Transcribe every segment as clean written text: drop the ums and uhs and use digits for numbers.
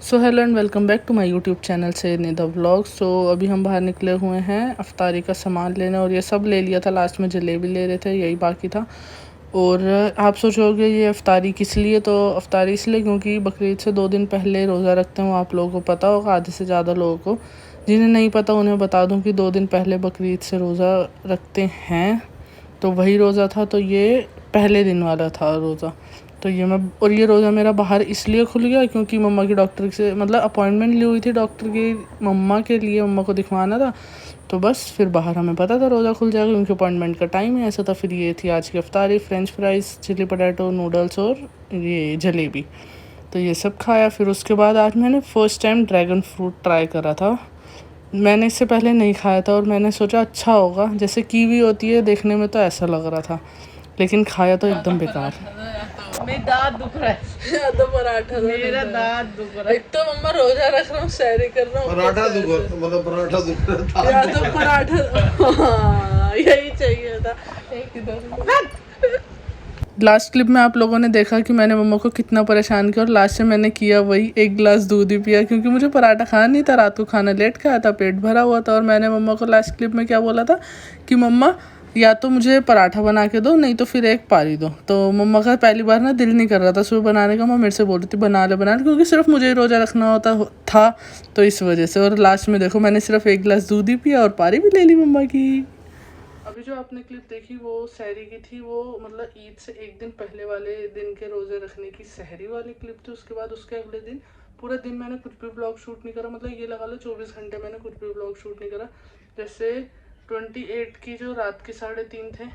So hello and welcome back to my YouTube channel से Nida vlog. सो अभी हम बाहर निकले हुए हैं अफ्तारी का सामान लेने, और ये सब ले लिया था, लास्ट में जलेबी ले रहे थे, यही बाकी था। और आप सोचोगे ये अफ्तारी किस लिए, तो अफ्तारी इसलिए क्योंकि बकरीद से 2 दिन पहले रोज़ा रखते हैं, वो आप लोगों को पता होगा, आधे से ज़्यादा लोगों को। जिन्हें नहीं पता उन्हें बता दूँ कि 2 दिन पहले बकरीद से रोज़ा रखते हैं, तो वही रोज़ा था। तो ये पहले दिन वाला था रोज़ा। तो ये रोज़ा मेरा बाहर इसलिए खुल गया क्योंकि मम्मा की डॉक्टर से मतलब अपॉइंटमेंट ली हुई थी डॉक्टर की, मम्मा के लिए, मम्मा को दिखवाना था। तो बस फिर बाहर हमें पता था रोज़ा खुल जाएगा क्योंकि अपॉइंटमेंट का टाइम है ऐसा था। फिर ये थी आज की अफ्तारी, french fries, chilli potato, noodles और ये जलेबी। तो ये सब खाया। फिर उसके बाद आज मैंने first time dragon fruit try करा था। मैंने इससे पहले नहीं खाया था और मैंने सोचा अच्छा होगा, जैसे कीवी होती है देखने में तो ऐसा लग रहा था, लेकिन खाया तो एकदम बेकार। मेरी दांत दुख रहा है। या तो पराठा, मेरा दांत दुख रहा है। एक तो मम्मा रोजा रख रहा हूँ, सैरी कर रहा हूँ, पराठा दुख मतलब पराठा दुख रहा था। या तो पराठा। हाँ, यही चाहिए था। एक इधर लास्ट क्लिप में आप लोगों ने देखा कि मैंने मम्मा को कितना परेशान किया, और लास्ट में मैंने किया वही, एक गिलास दूध ही पिया क्योंकि मुझे पराठा खाना नहीं था, रात को खाना लेट खाया था, पेट भरा हुआ था। और मैंने मम्मा को लास्ट क्लिप में क्या बोला था कि मम्मा या तो मुझे पराठा बना के दो, नहीं तो फिर एक पारी दो। तो मम्मा का पहली बार ना दिल नहीं कर रहा था सुबह बनाने का, मम्मा मेरे से बोल रही थी बना ले क्योंकि सिर्फ मुझे ही रोज़ा रखना होता था, तो इस वजह से। और लास्ट में देखो मैंने सिर्फ एक गिलास दूध ही पिया और पारी भी ले ली मम्मा की। अभी जो आपने क्लिप देखी वो सहरी की थी, वो मतलब ईद से एक दिन पहले वाले दिन के रोज़े रखने की सहरी वाली क्लिप थी। उसके बाद उसके अगले दिन पूरे दिन मैंने कुछ भी ब्लॉग शूट नहीं करा, मतलब ये लगा लो 24 घंटे मैंने कुछ भी ब्लॉग शूट नहीं करा। जैसे 28 की जो रात के 3:30 थे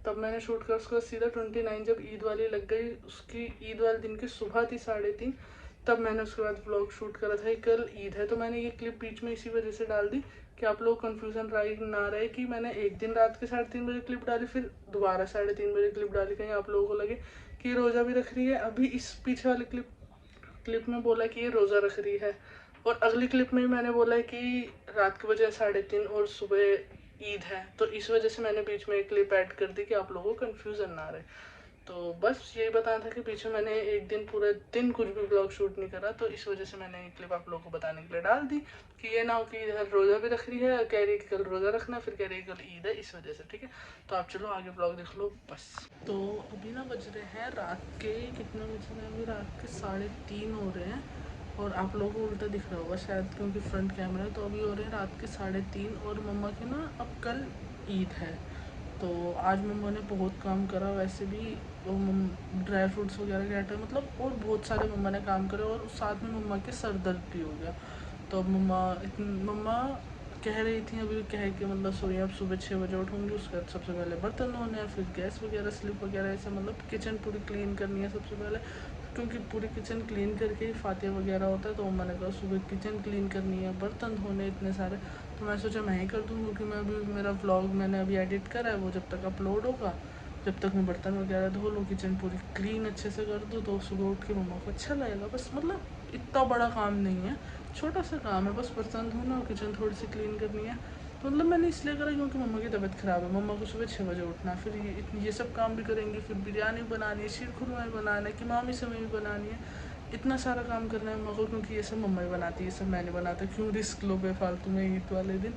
तब मैंने शूट कर, उसके बाद सीधा 29 जब ईद वाली लग गई, उसकी ईद वाले दिन की सुबह थी 3:30, तब मैंने उसके बाद व्लॉग शूट करा था। कल ईद है तो मैंने ये क्लिप बीच में इसी वजह से डाल दी कि आप लोग कन्फ्यूज़न ना रहे कि मैंने एक दिन रात के 3:30 बजे क्लिप डाली, फिर दोबारा 3:30 बजे क्लिप डाली, कहीं आप लोगों को लगे कि रोज़ा भी रख रही है। अभी इस पीछे वाली क्लिप में बोला कि ये रोज़ा रख रही है, और अगली क्लिप में मैंने बोला है कि रात के बजे 3:30 और सुबह ईद है, तो इस वजह से मैंने बीच में एक क्लिप ऐड कर दी कि आप लोगों को कन्फ्यूज़न ना रहे। तो बस यही बताना था कि पीछे मैंने एक दिन पूरे दिन कुछ भी ब्लॉग शूट नहीं करा, तो इस वजह से मैंने ये क्लिप आप लोगों को बताने के लिए डाल दी कि ये ना हो कि इधर रोज़ा भी रख रही है, कह रही है कि कल रोज़ा रखना, फिर कह रही है कल ईद है, इस वजह से। ठीक है, तो आप चलो आगे ब्लॉग देख लो बस। तो अभी ना बज रहे हैं रात के, कितने बज रहे हैं अभी, रात के 3:30 हो रहे हैं, और आप लोगों को उल्टा दिख रहा होगा शायद क्योंकि फ्रंट कैमरा है। तो अभी हो रहे हैं रात के 3:30, और मम्मा के ना अब कल ईद है, तो आज मम्मा ने बहुत काम करा। वैसे भी ड्राई फ्रूट्स वगैरह के आटे मतलब, और बहुत सारे मम्मा ने काम करे, और साथ में मम्मा के सर दर्द भी हो गया। तो अब मम्मा कह रही थी अभी, कह के मतलब सोई, अब सुबह 6 बजे उठूँगी, उसके बाद सबसे पहले बर्तन धोने हैं, फिर गैस वगैरह स्लिप वगैरह ऐसे, मतलब किचन पूरी क्लीन करनी है सबसे पहले, क्योंकि पूरी किचन क्लीन करके ही फातिहा वगैरह होता है। तो मम्मा ने कहा सुबह किचन क्लीन करनी है, बर्तन धोने इतने सारे, तो मैं सोचा मैं ही कर दूँ क्योंकि मैं अभी, मेरा व्लॉग मैंने अभी एडिट करा है, वो जब तक अपलोड होगा जब तक मैं बर्तन वगैरह धो लूँ, किचन पूरी क्लीन अच्छे से कर दूँ, तो सुबह उठ के मम्मा को अच्छा लगेगा। बस मतलब इतना बड़ा काम नहीं है, छोटा सा काम है, बस बर्तन धोना और किचन थोड़ी सी क्लीन करनी है। तो मतलब मैंने इसलिए करा क्योंकि मम्मा की तबीयत ख़राब है, मम्मा को सुबह 6 बजे उठना, फिर ये सब काम भी करेंगे, फिर बिरयानी बनानी है, शीर खुरमाई बनाना है, कि मामी से भी बनानी है, इतना सारा काम करना है मम्मा को, क्योंकि ये सब मम्मा ही बनाती है, ये सब मैं नहीं बनाता, क्यों रिस्क लो बेफालतू में ईद वाले दिन।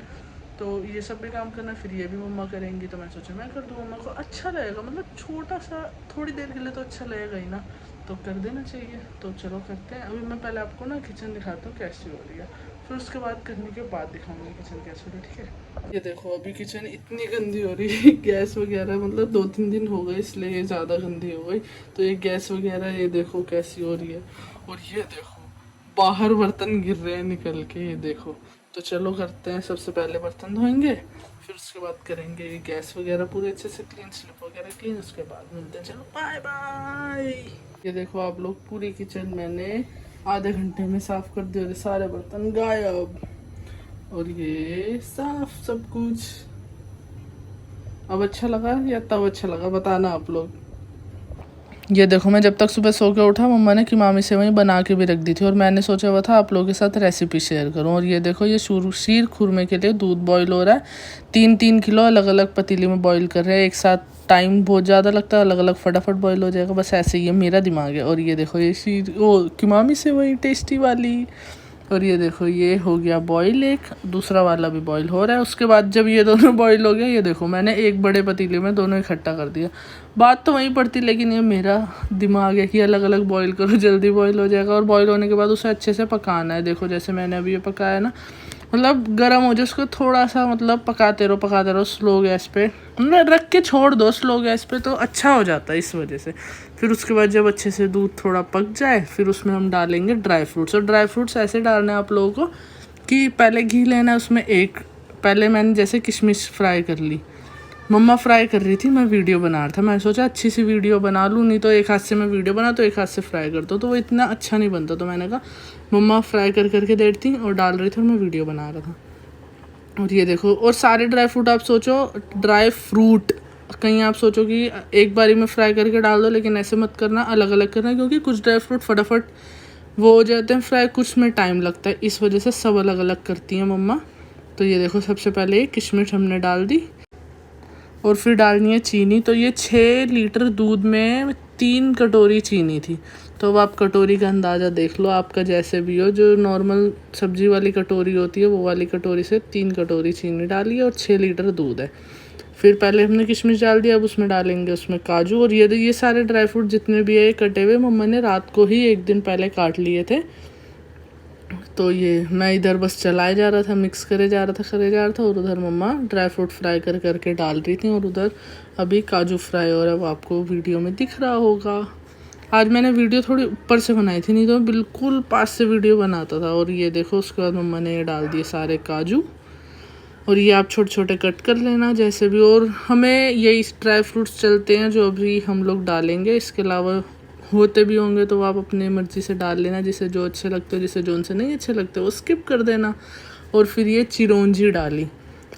तो ये सब भी काम करना, फिर ये भी मम्मा करेंगी, तो मैं सोचा मैं कर दूँ, मम्मा को अच्छा लगेगा, मतलब छोटा सा थोड़ी देर के लिए तो अच्छा लगेगा ही ना, तो कर देना चाहिए। तो चलो करते हैं। अभी मैं पहले आपको ना किचन दिखाता हूँ कैसी हो रही है, फिर उसके बाद करने के बाद दिखाऊंगी किचन कैसी हो रही है। ठीक है, ये देखो अभी किचन इतनी गंदी हो रही है गैस वगैरह, मतलब 2-3 दिन हो गए इसलिए ये ज़्यादा गंदी हो गई। तो ये गैस वगैरह ये देखो कैसी हो रही है, और ये देखो बाहर बर्तन गिर रहे हैं निकल के, ये देखो। तो चलो करते हैं, सबसे पहले बर्तन धोएंगे, फिर उसके बाद करेंगे गैस वगैरह पूरे अच्छे से क्लीन, स्लिप वगैरह क्लीन, उसके बाद मिलते हैं। चलो बाय बाय। ये देखो आप लोग, पूरी किचन मैंने आधे घंटे में साफ कर दिए, सारे बर्तन गायब, और ये साफ सब कुछ। अब अच्छा लगा या तब अच्छा लगा बताना आप लोग। ये देखो, मैं जब तक सुबह सो के उठा मम्मा ने कीमामी सेवई बना के भी रख दी थी और मैंने सोचा हुआ था आप लोगों के साथ रेसिपी शेयर करूं। और ये देखो, ये शीर खुरमे के लिए दूध बॉईल हो रहा है। 3-3 किलो अलग अलग पतीली में बॉईल कर रहे हैं एक साथ। टाइम बहुत ज़्यादा लगता है, अलग अलग फटाफट बॉईल हो जाएगा, बस ऐसे ही है मेरा दिमाग है। और ये देखो, ये कीमामी सेवई टेस्टी वाली। और ये देखो, ये हो गया बॉईल, एक दूसरा वाला भी बॉईल हो रहा है। उसके बाद जब ये दोनों बॉईल हो गए, ये देखो मैंने एक बड़े पतीले में दोनों इकट्ठा कर दिया। बात तो वहीं पड़ती, लेकिन ये मेरा दिमाग है कि अलग अलग बॉईल करो, जल्दी बॉईल हो जाएगा। और बॉईल होने के बाद उसे अच्छे से पकाना है। देखो जैसे मैंने अभी ये पकाया ना, मतलब गर्म हो जाए उसको थोड़ा सा, मतलब पकाते रहो स्लो गैस पे, मतलब रख के छोड़ दो स्लो गैस पे, तो अच्छा हो जाता है इस वजह से। फिर उसके बाद जब अच्छे से दूध थोड़ा पक जाए, फिर उसमें हम डालेंगे ड्राई फ्रूट्स। और ड्राई फ्रूट्स ऐसे डालना है आप लोगों को कि पहले घी लेना है उसमें पहले मैंने जैसे किशमिश फ्राई कर ली, मम्मा फ्राई कर रही थी, मैं वीडियो बना रहा था। मैंने सोचा अच्छी सी वीडियो बना लूँ, नहीं तो एक हाथ से मैं वीडियो बना तो एक हाथ से फ्राई करता तो वो इतना अच्छा नहीं बनता। तो मैंने कहा मम्मा फ्राई करके देती और डाल रही थी और मैं वीडियो बना रहा था। और ये देखो, और सारे ड्राई फ्रूट आप सोचो, ड्राई फ्रूट कहीं आप सोचो कि एक बारी में फ्राई करके डाल दो, लेकिन ऐसे मत करना, अलग अलग करना, क्योंकि कुछ ड्राई फ्रूट फटाफट वो हो जाते हैं फ्राई, कुछ में टाइम लगता है, इस वजह से सब अलग अलग करती हैं मम्मा। तो ये देखो, सबसे पहले किशमिश हमने डाल दी और फिर डालनी है चीनी। तो ये 6 लीटर दूध में 3 कटोरी चीनी थी। तो अब आप कटोरी का अंदाज़ा देख लो, आपका जैसे भी हो, जो नॉर्मल सब्जी वाली कटोरी होती है वो वाली कटोरी से 3 कटोरी चीनी डाली और 6 लीटर दूध है। फिर पहले हमने किशमिश डाल दिया, अब उसमें डालेंगे उसमें काजू। और ये सारे ड्राई फ्रूट जितने भी है कटे हुए, मम्मा ने रात को ही एक दिन पहले काट लिए थे। तो ये मैं इधर बस चलाए जा रहा था, मिक्स करे जा रहा था और उधर मम्मा ड्राई फ्रूट फ्राई करके डाल रही थी। और उधर अभी काजू फ्राई हो रहा है, वो आपको वीडियो में दिख रहा होगा। आज मैंने वीडियो थोड़ी ऊपर से बनाई थी, नहीं तो बिल्कुल पास से वीडियो बनाता था। और ये देखो, उसके बाद मम्मा ने ये डाल दिए सारे काजू, और ये आप छोटे छोटे कट कर लेना जैसे भी। और हमें यही ड्राई फ्रूट्स चलते हैं जो अभी हम लोग डालेंगे, इसके अलावा होते भी होंगे तो आप अपने मर्ज़ी से डाल लेना, जिसे जो अच्छे लगते हो, जिसे जो उनसे नहीं अच्छे लगते वो स्किप कर देना। और फिर ये चिरौंजी डाली।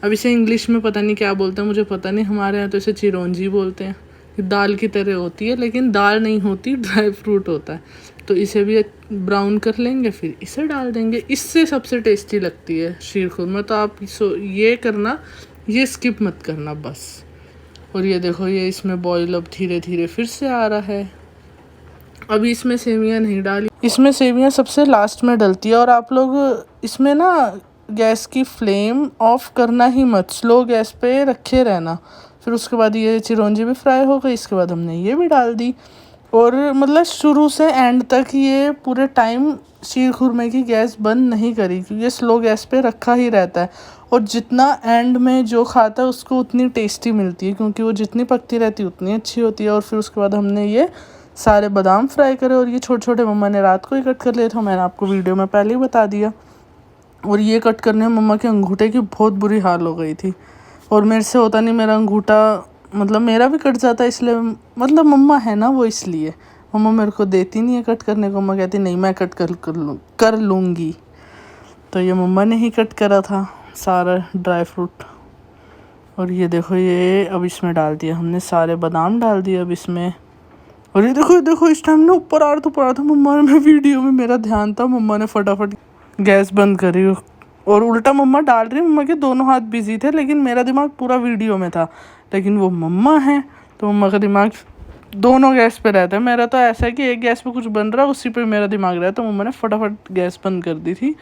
अब इसे इंग्लिश में पता नहीं क्या बोलते हैं, मुझे पता नहीं, हमारे यहाँ तो इसे चिरौंजी बोलते हैं। दाल की तरह होती है, लेकिन दाल नहीं होती, ड्राई फ्रूट होता है। तो इसे भी ब्राउन कर लेंगे, फिर इसे डाल देंगे। इससे सबसे टेस्टी लगती है शीर खुरमा। तो आप ये करना, ये स्किप मत करना बस। और ये देखो, ये इसमें बॉईल अब धीरे धीरे फिर से आ रहा है। अभी इसमें सेवियां नहीं डाली, इसमें सेवियां सबसे लास्ट में डलती है। और आप लोग इसमें ना गैस की फ्लेम ऑफ करना ही मत, स्लो गैस पे रखे रहना। फिर उसके बाद ये चिरौंजी भी फ्राई हो गई, इसके बाद हमने ये भी डाल दी। और मतलब शुरू से एंड तक ये पूरे टाइम शीर खुरमे की गैस बंद नहीं करी, क्योंकि ये स्लो गैस पे रखा ही रहता है। और जितना एंड में जो खाता है उसको उतनी टेस्टी मिलती है, क्योंकि वो जितनी पकती रहती है उतनी अच्छी होती है। और फिर उसके बाद हमने ये सारे बादाम फ्राई करे, और ये छोटे छोटे मम्मा ने रात को ही कट कर लिए थे, मैंने आपको वीडियो में पहले ही बता दिया। और ये कट करने में मम्मा के अंगूठे की बहुत बुरी हाल हो गई थी, और मेरे से होता नहीं, मेरा अंगूठा मतलब मेरा भी कट जाता है, इसलिए मतलब मम्मा है ना वो, इसलिए मम्मा मेरे को देती नहीं है कट करने को। मम्मा कहती नहीं, मैं कट कर लूँगी। तो ये मम्मा ने ही कट करा था सारा ड्राई फ्रूट। और ये देखो, ये अब इसमें डाल दिया हमने, सारे बादाम डाल दिए अब इसमें। और ये देखो इस टाइम ना ऊपर आ रहा था मम्मा ने, वीडियो में मेरा ध्यान था, मम्मा ने फटाफट गैस बंद करी और उल्टा मम्मा डाल रही। मम्मा के दोनों हाथ बिजी थे, लेकिन मेरा दिमाग पूरा वीडियो में था। लेकिन वो मम्मा है तो मम्मा का दिमाग दोनों गैस पे रहता है। मेरा तो ऐसा है कि एक गैस पे कुछ बन रहा है उसी पे मेरा दिमाग रहता है। तो मम्मा ने फटाफट गैस बंद कर दी थी।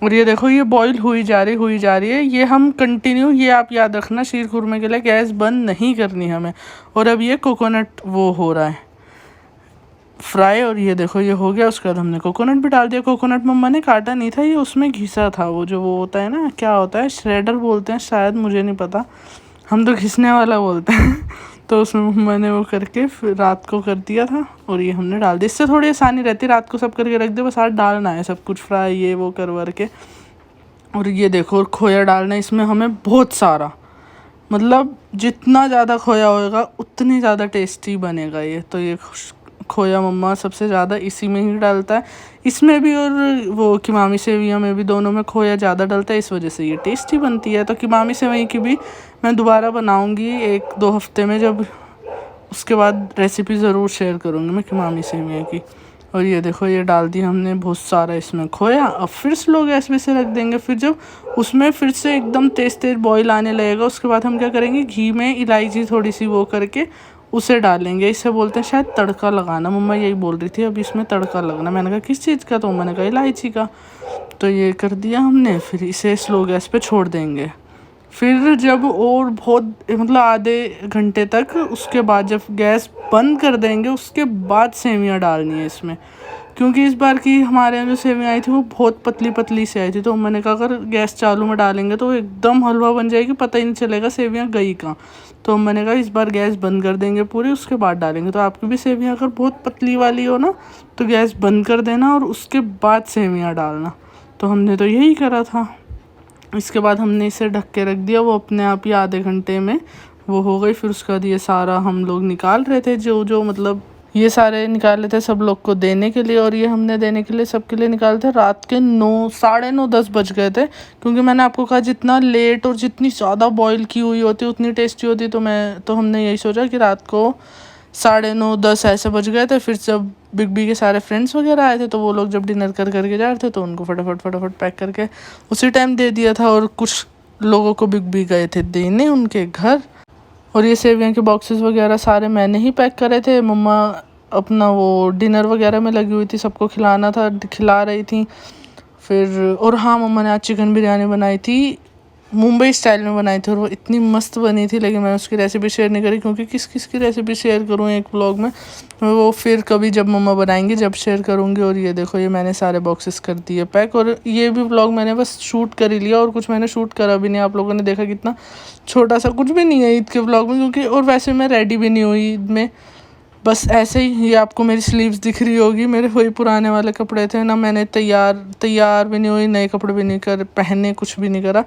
और ये देखो, ये बॉईल हुई जा रही है। ये हम कंटिन्यू, ये आप याद रखना, शीर खुरमे के लिए गैस बंद नहीं करनी हमें। और अब ये कोकोनट वो हो रहा है फ्राई, और ये देखो ये हो गया। उसके बाद हमने कोकोनट भी डाल दिया। कोकोनट मम्मा ने काटा नहीं था, ये उसमें घिसा था, वो जो वो होता है ना, क्या होता है, श्रेडर बोलते हैं शायद, मुझे नहीं पता, हम तो घिसने वाला बोलते हैं। तो उसमें मम्मा ने वो करके फिर रात को कर दिया था, और ये हमने डाल दिया। इससे थोड़ी आसानी रहती है, रात को सब करके रख दे, बस आज डालना है सब कुछ फ्राई ये वो कर के। और ये देखो, खोया डालना है इसमें हमें बहुत सारा, मतलब जितना ज़्यादा खोया होएगा उतनी ज़्यादा टेस्टी बनेगा ये। तो ये खोया मम्मा सबसे ज़्यादा इसी में ही डालता है, इसमें भी और वो कीमामी सेवइयाँ में भी, दोनों में खोया ज़्यादा डलता है, इस वजह से ये टेस्टी बनती है। तो कीमामी सेवई की भी मैं दोबारा बनाऊंगी 1-2 हफ्ते में, जब उसके बाद रेसिपी ज़रूर शेयर करूँगी मैं खिमामी सेवियाँ की। और ये देखो ये डाल दिया हमने बहुत सारा इसमें खोया। अब फिर स्लो गैस पे से रख देंगे। फिर जब उसमें फिर से एकदम तेज़ तेज़ बॉईल आने लगेगा, उसके बाद हम क्या करेंगे, घी में इलायची थोड़ी सी वो करके उसे डालेंगे। इसे बोलते हैं शायद तड़का लगाना, मम्मा यही बोल रही थी अभी इसमें तड़का लगना। मैंने कहा किस चीज़ का, तो मैंने कहा इलायची का। तो ये कर दिया हमने। फिर इसे स्लो गैस पे छोड़ देंगे। फिर जब और बहुत मतलब आधे घंटे तक, उसके बाद जब गैस बंद कर देंगे उसके बाद सेवियाँ डालनी है इसमें। क्योंकि इस बार की हमारे यहाँ जो सेवियाँ आई थी वो बहुत पतली पतली से आई थी, तो मैंने कहा अगर गैस चालू में डालेंगे तो एकदम हलवा बन जाएगी, पता ही नहीं चलेगा सेवियाँ गई कहाँ। तो मैंने कहा इस बार गैस बंद कर देंगे पूरी, उसके बाद डालेंगे। तो आपकी भी सेवियाँ अगर बहुत पतली वाली हो ना तो गैस बंद कर देना और उसके बाद सेवियाँ डालना। तो हमने तो यही करा था। इसके बाद हमने इसे ढक के रख दिया, वो अपने आप ही आधे घंटे में वो हो गई। फिर उसका ये सारा हम लोग निकाल रहे थे, जो मतलब ये सारे निकाले थे सब लोग को देने के लिए। और ये हमने देने के लिए सबके लिए निकाले थे रात के 9, साढ़े 9, 10 बज गए थे। क्योंकि मैंने आपको कहा जितना लेट और जितनी ज़्यादा बॉईल की हुई होती उतनी टेस्टी होती। तो हमने यही सोचा कि रात को 9:30, 10 ऐसे बज गए थे। फिर जब बिग बी के सारे फ्रेंड्स वगैरह आए थे तो वो लोग जब डिनर करके जा रहे थे तो उनको फटाफट पैक करके उसी टाइम दे दिया था। और कुछ लोगों को बिग बी गए थे देने उनके घर। और ये सेवियां के बॉक्सेस वगैरह सारे मैंने ही पैक करे थे। मम्मा अपना वो डिनर वगैरह में लगी हुई थी, सबको खिलाना था, खिला रही थी। फिर और हाँ, मम्मा ने आज चिकन बिरयानी बनाई थी, मुंबई स्टाइल में बनाई थी और वो इतनी मस्त बनी थी। लेकिन मैं उसकी रेसिपी शेयर नहीं करी क्योंकि किस किस की रेसिपी शेयर करूँ एक व्लॉग में, वो फिर कभी जब मम्मा बनाएंगी जब शेयर करूँगी। और ये देखो ये मैंने सारे बॉक्सेस कर दिए पैक। और ये भी व्लॉग मैंने बस शूट कर ही लिया और कुछ मैंने शूट करा भी नहीं। आप लोगों ने देखा कितना छोटा सा, कुछ भी नहीं है ईद के व्लॉग में, क्योंकि और वैसे मैं रेडी भी नहीं हुई ईद में, बस ऐसे ही। ये आपको मेरी स्लीव्स दिख रही होगी, मेरे वही पुराने वाले कपड़े थे ना, मैंने तैयार भी नहीं हुई, नए कपड़े भी नहीं कर पहने, कुछ भी नहीं करा।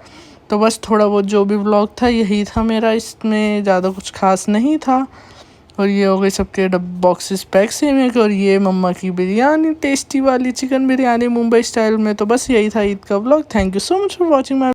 तो बस थोड़ा बहुत जो भी व्लॉग था यही था मेरा, इसमें ज़्यादा कुछ खास नहीं था। और ये हो गई सबके बॉक्सेस पैक सेवियां के। और ये मम्मा की बिरयानी, टेस्टी वाली चिकन बिरयानी मुंबई स्टाइल में। तो बस यही था ईद का vlog. Thank you so much for watching my